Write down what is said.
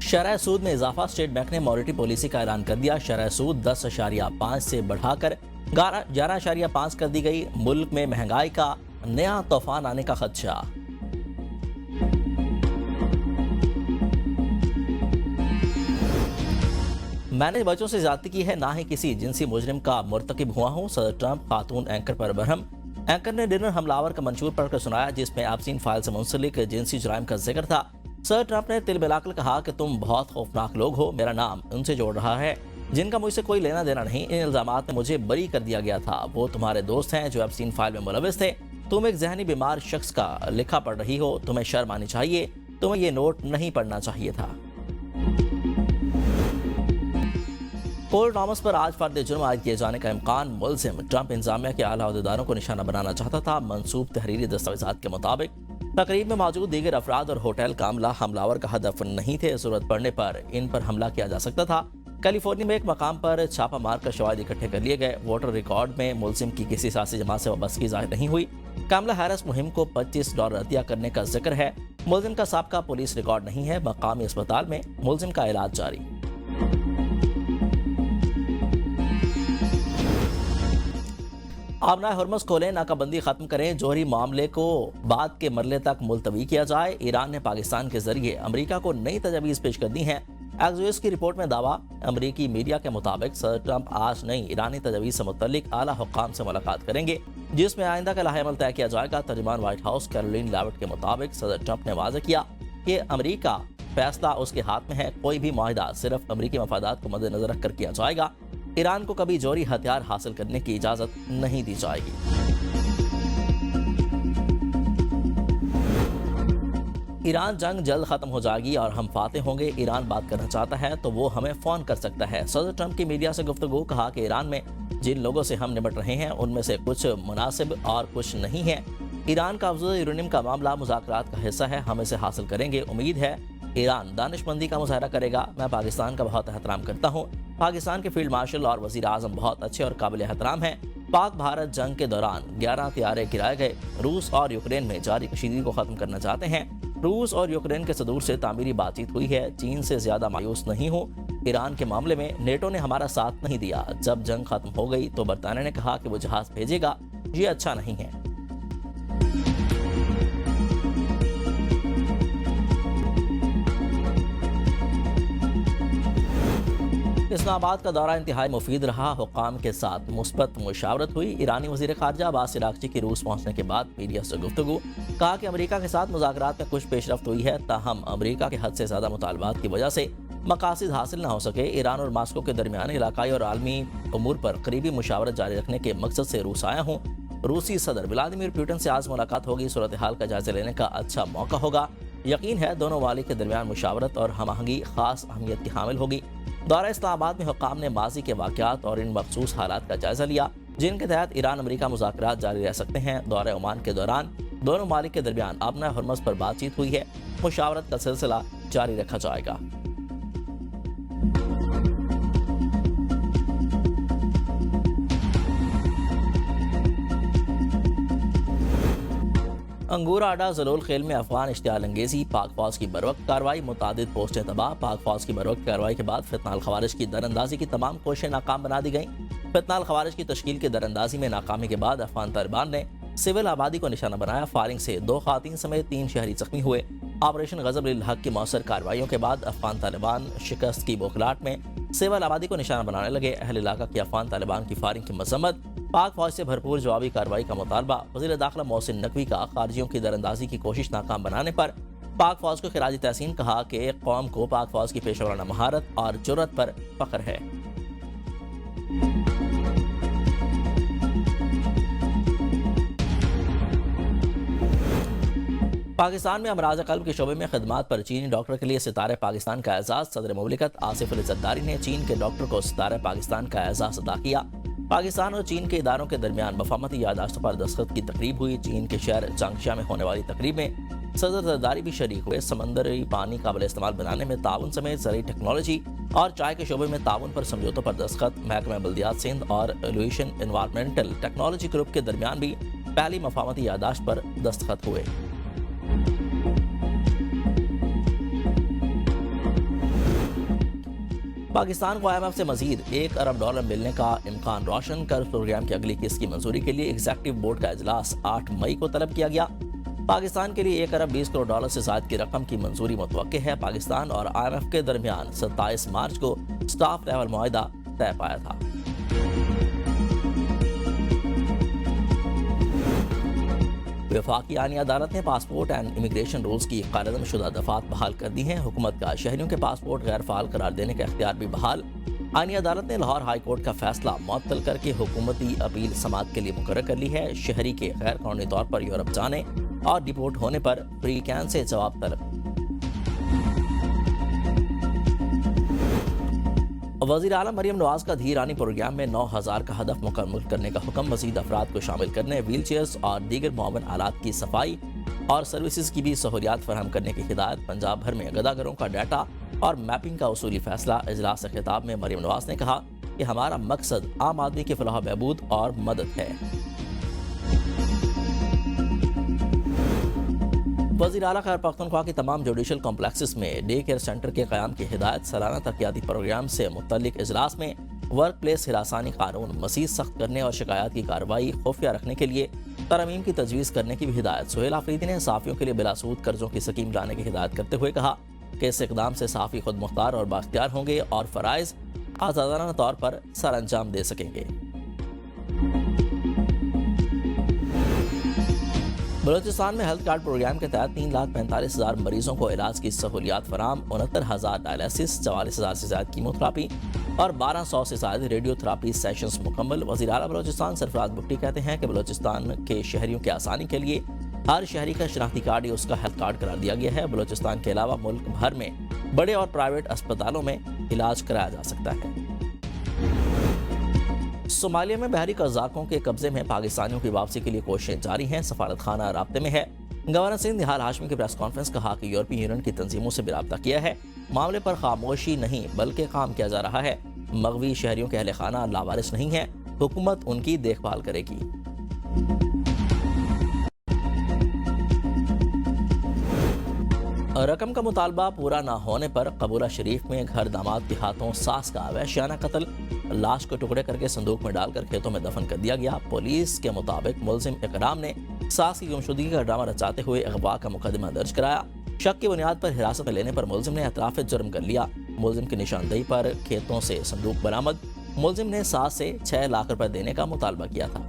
شرح سود میں اضافہ، اسٹیٹ بینک نے مانیٹری پالیسی کا اعلان کر دیا۔ شرح سود 10.5 سے بڑھا کر 11.5 کر دی گئی۔ ملک میں مہنگائی کا نیا طوفان آنے کا خدشہ۔ میں نے بچوں سے زیادتی کی ہے، نہ ہی کسی جنسی مجرم کا مرتکب ہوا ہوں۔ صدر ٹرمپ خاتون اینکر پر برہم۔ اینکر نے ڈنر حملہ کا منشور پڑھ کر سنایا جس میں ایپسٹین فائل سے منسلک جنسی جرائم کا ذکر تھا۔ صدر ٹرمپ نے تل بلا کر کہا کہ تم بہت خوفناک لوگ ہو، میرا نام ان سے جوڑ رہا ہے جن کا مجھ سے کوئی لینا دینا نہیں۔ ان الزامات میں مجھے بری کر دیا گیا تھا۔ وہ تمہارے دوست ہیں جو ایپسٹین فائل میں ملوث تھے۔ تم ایک ذہنی بیمار شخص کا لکھا پڑھ رہی ہو، تمہیں شرم آنی چاہیے، تمہیں یہ نوٹ نہیں پڑھنا چاہیے تھا۔ پول ٹامس پر آج فرد جرم عائد کیے جانے کا امکان۔ ملزم ٹرمپ انتظامیہ کے اعلیٰ عہدیداروں کو نشانہ بنانا چاہتا تھا۔ منسوب تحریری دستاویزات کے مطابق تقریب میں موجود دیگر افراد اور ہوٹل کا عملہ حملہ کا ہدف نہیں تھے۔ ضرورت پڑنے پر ان پر حملہ کیا جا سکتا تھا۔ کیلیفورنیا میں ایک مقام پر چھاپہ مار کر شواہد اکٹھے کر لیے گئے۔ ووٹر ریکارڈ میں ملزم کی کسی سیاسی جماعت سے وابستگی ظاہر نہیں ہوئی۔ کاملا ہیرس مہم کو $25 عطیہ کرنے کا ذکر ہے۔ ملزم کا سابقہ پولیس ریکارڈ نہیں ہے۔ مقامی اسپتال میں ملزم کا علاج جاری۔ آبنائے ہرمز کھولیں، ناکہ بندی ختم کریں، جوہری معاملے کو بعد کے مرحلے تک ملتوی کیا جائے۔ ایران نے پاکستان کے ذریعے امریکہ کو نئی تجاویز پیش کر دی ہیں۔ ایکزیوس کی رپورٹ میں دعویٰ۔ امریکی میڈیا کے مطابق صدر ٹرمپ آج نئی ایرانی تجاویز سے متعلق اعلیٰ حکام سے ملاقات کریں گے جس میں آئندہ کا لائحہ عمل طے کیا جائے گا۔ ترجمان وائٹ ہاؤس کیرولین لیوٹ کے مطابق صدر ٹرمپ نے واضح کیا کہ امریکہ فیصلہ اس کے ہاتھ میں ہے۔ کوئی بھی معاہدہ صرف امریکی مفادات کو مد نظر رکھ کر کیا جائے گا۔ ایران کو کبھی جوہری ہتھیار حاصل کرنے کی اجازت نہیں دی جائے گی۔ ایران جنگ جلد ختم ہو جائے گی اور ہم فاتح ہوں گے۔ ایران بات کرنا چاہتا ہے تو وہ ہمیں فون کر سکتا ہے۔ صدر ٹرمپ کی میڈیا سے گفتگو۔ کہا کہ ایران میں جن لوگوں سے ہم نمٹ رہے ہیں ان میں سے کچھ مناسب اور کچھ نہیں ہیں۔ ایران کا افزودہ یورینیم کا معاملہ مذاکرات کا حصہ ہے، ہم اسے حاصل کریں گے۔ امید ہے ایران دانش مندی کا مظاہرہ کرے گا۔ میں پاکستان کا بہت احترام کرتا ہوں۔ پاکستان کے فیلڈ مارشل اور وزیر اعظم بہت اچھے اور قابل احترام ہیں۔ پاک بھارت جنگ کے دوران 11 طیارے گرائے گئے۔ روس اور یوکرین میں جاری کشیدگی کو ختم کرنا چاہتے ہیں۔ روس اور یوکرین کے صدور سے تعمیری بات چیت ہوئی ہے۔ چین سے زیادہ مایوس نہیں ہوں۔ ایران کے معاملے میں نیٹو نے ہمارا ساتھ نہیں دیا۔ جب جنگ ختم ہو گئی تو برطانیہ نے کہا کہ وہ جہاز بھیجے گا، یہ اچھا نہیں ہے۔ اسلام آباد کا دورہ انتہائی مفید رہا۔ حکام کے ساتھ مثبت مشاورت ہوئی۔ ایرانی وزیر خارجہ عباس عراقچی کی روس پہنچنے کے بعد میڈیا سے گفتگو۔ کہا کہ امریکہ کے ساتھ مذاکرات میں کچھ پیش رفت ہوئی ہے، تاہم امریکہ کے حد سے زیادہ مطالبات کی وجہ سے مقاصد حاصل نہ ہو سکے۔ ایران اور ماسکو کے درمیان علاقائی اور عالمی امور پر قریبی مشاورت جاری رکھنے کے مقصد سے روس آیا ہوں۔ روسی صدر ولادیمیر پوٹن سے آج ملاقات ہوگی۔ صورتحال کا جائزہ لینے کا اچھا موقع ہوگا۔ یقین ہے دونوں ممالک کے درمیان مشاورت اور ہم آہنگی خاص اہمیت کی حامل ہوگی۔ دورہ اسلام آباد میں حکام نے ماضی کے واقعات اور ان مخصوص حالات کا جائزہ لیا جن کے تحت ایران امریکہ مذاکرات جاری رہ سکتے ہیں۔ دورہ عمان کے دوران دونوں ممالک کے درمیان آبنائے ہرمز پر بات چیت ہوئی ہے۔ مشاورت کا سلسلہ جاری رکھا جائے گا۔ انگورا اڈا زلول خیل میں افغان اشتعال انگیزی، پاک فوج کی بروقت کارروائی، متعدد پوسٹیں تباہ۔ پاک فوج کی بروقت کارروائی کے بعد فتنہ الخوارج کی در اندازی کی تمام کوششیں ناکام بنا دی گئیں۔ فتنہ الخوارج کی تشکیل کی در اندازی میں ناکامی کے بعد افغان طالبان نے سول آبادی کو نشانہ بنایا۔ فائرنگ سے 2 خواتین سمیت 3 شہری زخمی ہوئے۔ آپریشن غضب للحق کی مؤثر کارروائیوں کے بعد افغان طالبان شکست کی بوکھلاہٹ میں سول آبادی کو نشانہ بنانے لگے۔ اہل علاقہ کی افغان طالبان کی فائرنگ کی مذمت، پاک فوج سے بھرپور جوابی کارروائی کا مطالبہ۔ وزیر داخلہ محسن نقوی کا خارجیوں کی در اندازی کی کوشش ناکام بنانے پر پاک فوج کو خراج تحسین۔ کہا کہ ایک قوم کو پاک فوج کی پیشہ ورانہ مہارت اور جرأت پر فخر ہے۔ پاکستان میں امراض قلب کے شعبے میں خدمات پر چینی ڈاکٹر کے لیے ستارہ پاکستان کا اعزاز۔ صدر مملکت آصف علی زرداری نے چین کے ڈاکٹر کو ستارہ پاکستان کا اعزاز عطا کیا۔ پاکستان اور چین کے اداروں کے درمیان مفاہمتی یادداشتوں پر دستخط کی تقریب ہوئی۔ چین کے شہر چانگشیا میں ہونے والی تقریب میں صدر زرداری بھی شریک ہوئے۔ سمندری پانی قابل استعمال بنانے میں تعاون سمیت زرعی ٹیکنالوجی اور چائے کے شعبے میں تعاون پر سمجھوتوں پر دستخط۔ محکمہ بلدیات سندھ اور ایولیوشن انوائرمنٹل ٹیکنالوجی گروپ کے درمیان بھی پہلی مفاہمتی یادداشت پر دستخط ہوئے۔ پاکستان کو IMF سے مزید $1 ارب ملنے کا امکان روشن کر پروگرام کی اگلی قسط کی منظوری کے لیے ایگزیکٹو بورڈ کا اجلاس 8 مئی کو طلب کیا گیا۔ پاکستان کے لیے $1 ارب 20 کروڑ سے زائد کی رقم کی منظوری متوقع ہے۔ پاکستان اور IMF کے درمیان 27 مارچ کو سٹاف لیول معاہدہ طے پایا تھا۔ وفاقی آئینی عدالت نے پاسپورٹ اینڈ امیگریشن رولز کی قرارداد شدہ دفعات بحال کر دی ہیں۔ حکومت کا شہریوں کے پاسپورٹ غیر فعال قرار دینے کا اختیار بھی بحال۔ آئینی عدالت نے لاہور ہائی کورٹ کا فیصلہ معطل کر کے حکومتی اپیل سماعت کے لیے مقرر کر لی ہے۔ شہری کے غیر قانونی طور پر یورپ جانے اور ڈپورٹ ہونے پر پری کین سے جواب طلب۔ وزیر اعلیٰ مریم نواز کا دھی رانی پروگرام میں 9000 کا ہدف مکمل کرنے کا حکم۔ مزید افراد کو شامل کرنے، ویل چیئرز اور دیگر معاون آلات کی صفائی اور سروسز کی بھی سہولیات فراہم کرنے کی ہدایت۔ پنجاب بھر میں گداگروں کا ڈیٹا اور میپنگ کا اصولی فیصلہ۔ اجلاس سے خطاب میں مریم نواز نے کہا کہ ہمارا مقصد عام آدمی کی فلاح و بہبود اور مدد ہے۔ وزیر اعلیٰ خیبر پختونخوا کی تمام جوڈیشل کمپلیکسز میں ڈے کیئر سینٹر کے قیام کی ہدایت۔ سالانہ ترقیاتی پروگرام سے متعلق اجلاس میں ورک پلیس ہراسانی قانون مزید سخت کرنے اور شکایات کی کارروائی خفیہ رکھنے کے لیے ترامیم کی تجویز کرنے کی بھی ہدایت۔ سہیل آفریدی نے صحافیوں کے لیے بلا سود قرضوں کی سکیم لانے کی ہدایت کرتے ہوئے کہا کہ اس اقدام سے صحافی خود مختار اور بااختیار ہوں گے اور فرائض آزادانہ طور پر سر انجام دے سکیں گے۔ بلوچستان میں ہیلتھ کارڈ پروگرام کے تحت 3,45,000 مریضوں کو علاج کی سہولیات فراہم۔ 69,000 ڈائلیسس، 44,000 سے زائد کیموتھراپی اور 1,200 سے زائد ریڈیو تھراپی سیشنز مکمل۔ وزیر اعلیٰ بلوچستان سرفراز بگٹی کہتے ہیں کہ بلوچستان کے شہریوں کی آسانی کے لیے ہر شہری کا شناختی کارڈ ہی اس کا ہیلتھ کارڈ قرار دیا گیا ہے۔ بلوچستان کے علاوہ ملک بھر میں بڑے اور پرائیویٹ اسپتالوں میں علاج کرایا جا سکتا ہے۔ صومالیہ میں بحری قزاقوں کے قبضے میں پاکستانیوں کی واپسی کے لیے کوششیں جاری ہیں۔ سفارت خانہ رابطے میں ہے۔ گورنر سندھ نہال ہاشمی کی پریس کانفرنس کہا کہ یورپی یونین کی تنظیموں سے بھی رابطہ کیا ہے۔ معاملے پر خاموشی نہیں بلکہ کام کیا جا رہا ہے۔ مغوی شہریوں کے اہل خانہ لاوارث نہیں ہیں، حکومت ان کی دیکھ بھال کرے گی۔ رقم کا مطالبہ پورا نہ ہونے پر قبولہ شریف میں گھر داماد کے ہاتھوں ساس کا وحشیانہ قتل۔ لاش کو ٹکڑے کر کے صندوق میں ڈال کر کھیتوں میں دفن کر دیا گیا۔ پولیس کے مطابق ملزم اکرام نے ساس کی گمشدگی کا ڈرامہ رچاتے ہوئے اغوا کا مقدمہ درج کرایا۔ شک کی بنیاد پر حراست میں لینے پر ملزم نے اعتراف جرم کر لیا۔ ملزم کی نشاندہی پر کھیتوں سے صندوق برآمد۔ ملزم نے ساس سے 6 لاکھ روپے دینے کا مطالبہ کیا تھا۔